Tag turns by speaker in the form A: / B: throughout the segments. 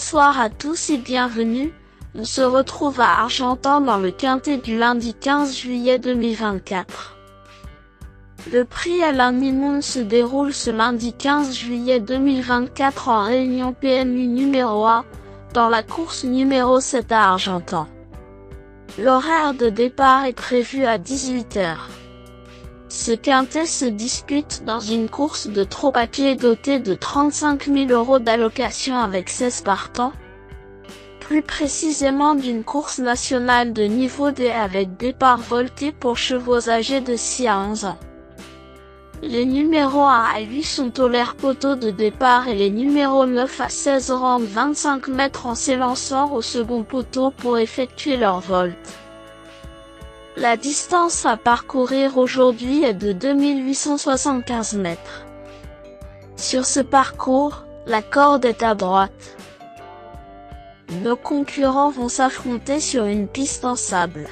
A: Bonsoir à tous et bienvenue. On se retrouve à Argentan dans le quintet du lundi 15 juillet 2024. Le prix Alain Mimoun se déroule ce lundi 15 juillet 2024 en réunion PMU numéro 1, dans la course numéro 7 à Argentan. L'horaire de départ est prévu à 18 h. Ce quintet se dispute dans une course de trot à pied dotée de 35 000 € d'allocation avec 16 partants. Plus précisément d'une course nationale de niveau D avec départ volté pour chevaux âgés de 6 à 11 ans. Les numéros 1 à 8 sont au l'air poteau de départ et les numéros 9 à 16 rendent 25 mètres en s'élançant au second poteau pour effectuer leur volte. La distance à parcourir aujourd'hui est de 2875 mètres. Sur ce parcours, la corde est à droite. Nos concurrents vont s'affronter sur une piste en sable.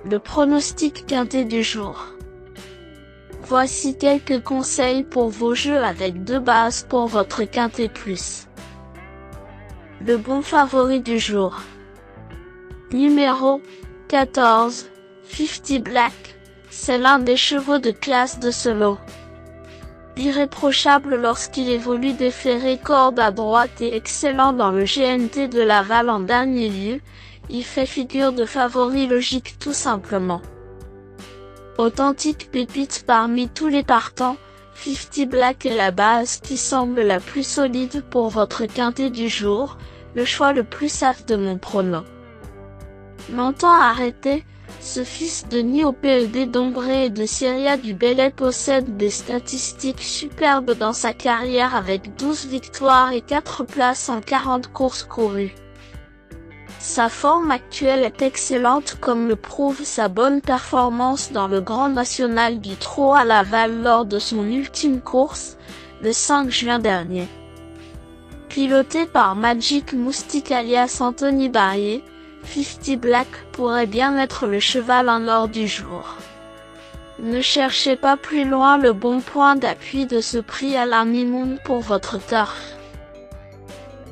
A: Le pronostic quintet du jour. Voici quelques conseils pour vos jeux avec 2 bases pour votre quintet plus. Le bon favori du jour. Numéro 14, 50 Black, c'est l'un des chevaux de classe de ce lot. Irréprochable lorsqu'il évolue déféré corde à droite et excellent dans le GNT de Laval en dernier lieu, il fait figure de favori logique tout simplement. Authentique pépite parmi tous les partants, 50 Black est la base qui semble la plus solide pour votre quintet du jour, le choix le plus safe de mon prono. Longtemps arrêté, ce fils de nid au PED d'Ombré et de Syria du Bellet possède des statistiques superbes dans sa carrière avec 12 victoires et 4 places en 40 courses courues. Sa forme actuelle est excellente comme le prouve sa bonne performance dans le Grand National du Trot à Laval lors de son ultime course, le 5 juin dernier. Piloté par Magic Moustique alias Anthony Barrier, 50 Black pourrait bien être le cheval en or du jour. Ne cherchez pas plus loin le bon point d'appui de ce prix Alain Mimoun pour votre turf.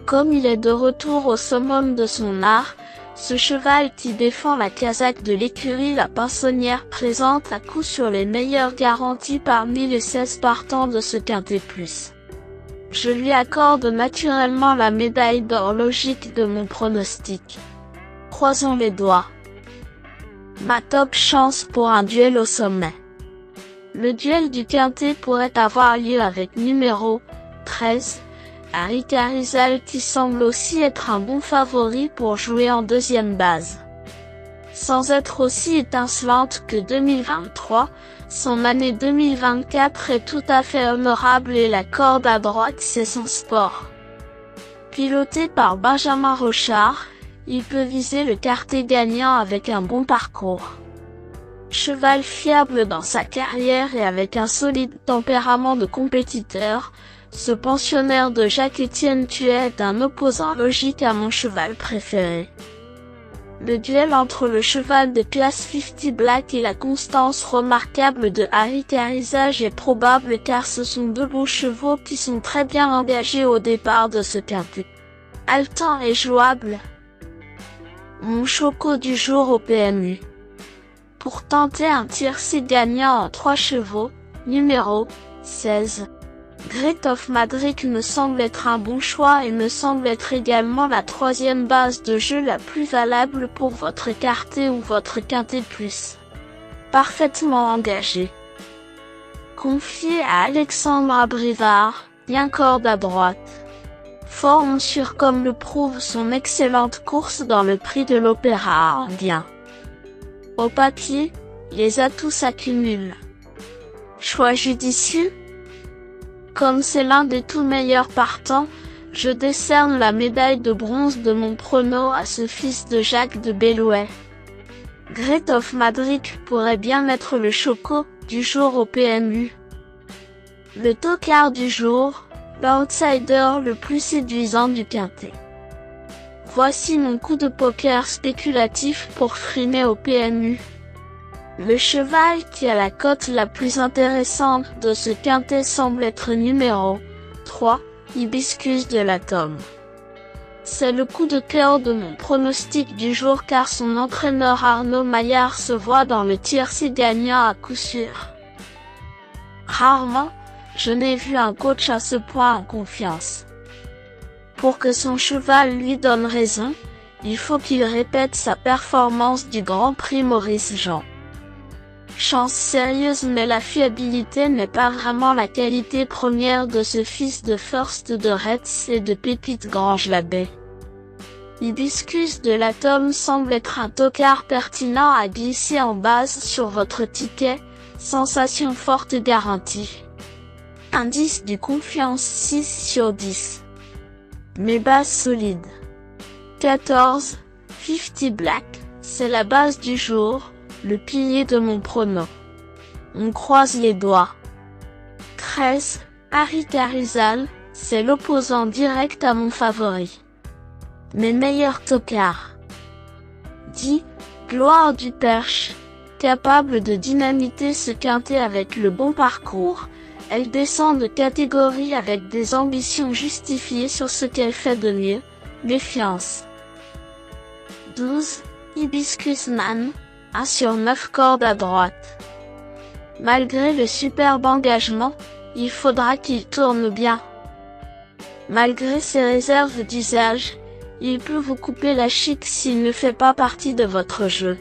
A: Comme il est de retour au summum de son art, ce cheval qui défend la casaque de l'écurie La Pinsonnière présente à coup sur les meilleures garanties parmi les 16 partants de ce quintet plus. Je lui accorde naturellement la médaille d'or logique de mon pronostic. Croisons les doigts. Ma top chance pour un duel au sommet. Le duel du quintet pourrait avoir lieu avec numéro 13, Harry Carizal qui semble aussi être un bon favori pour jouer en deuxième base. Sans être aussi étincelante que 2023, son année 2024 est tout à fait honorable et la corde à droite c'est son sport. Piloté par Benjamin Rochard, il peut viser le quartet gagnant avec un bon parcours. Cheval fiable dans sa carrière et avec un solide tempérament de compétiteur, ce pensionnaire de Jacques-Étienne Thuet est un opposant logique à mon cheval préféré. Le duel entre le cheval de classe 50 Black et la constance remarquable de Harry Carizal est probable car ce sont deux beaux chevaux qui sont très bien engagés au départ de ce quintet. Haletant et jouable. Mon choco du jour au PMU. Pour tenter un tiercé gagnant en 3 chevaux, numéro 16. Great of Madrid me semble être un bon choix et me semble être également la 3e base de jeu la plus valable pour votre quartet ou votre quintet plus. Parfaitement engagé. Confié à Alexandre Abrivard, bien corde à droite. Forme sûre comme le prouve son excellente course dans le prix de l'Opéra indien. Au papier, les atouts s'accumulent. Choix judicieux? Comme c'est l'un des tout meilleurs partants, je décerne la médaille de bronze de mon prono à ce fils de Jacques de Bellouet. Great of Madrid pourrait bien être le choco du jour au PMU. Le tocard du jour, l'outsider le plus séduisant du quintet. Voici mon coup de poker spéculatif pour frimer au PMU. Le cheval qui a la cote la plus intéressante de ce quintet semble être numéro 3, Hibiscus de la Tome. C'est le coup de cœur de mon pronostic du jour car son entraîneur Arnaud Maillard se voit dans le tiercé gagnant à coup sûr. Rarement, je n'ai vu un coach à ce point en confiance. Pour que son cheval lui donne raison, il faut qu'il répète sa performance du Grand Prix Maurice Jean. Chance sérieuse mais la fiabilité n'est pas vraiment la qualité première de ce fils de First de Retz et de Pépite Grange-la-Baie. Hibiscus de l'Atome semble être un tocard pertinent à glisser en base sur votre ticket, sensation forte garantie. Indice du confiance 6 sur 10. Mes bases solides. 14, 50 Black, c'est la base du jour, le pilier de mon prono. On croise les doigts. 13, Harry Carizal, c'est l'opposant direct à mon favori. Mes meilleurs tocards. 10, Gloire du Perche, capable de dynamiter ce quintet avec le bon parcours, elle descend de catégorie avec des ambitions justifiées sur ce qu'elle fait de mieux, méfiance. 12, Hibiscus Man, 1 sur 9 cordes à droite. Malgré le superbe engagement, il faudra qu'il tourne bien. Malgré ses réserves d'usage, il peut vous couper la chic s'il ne fait pas partie de votre jeu.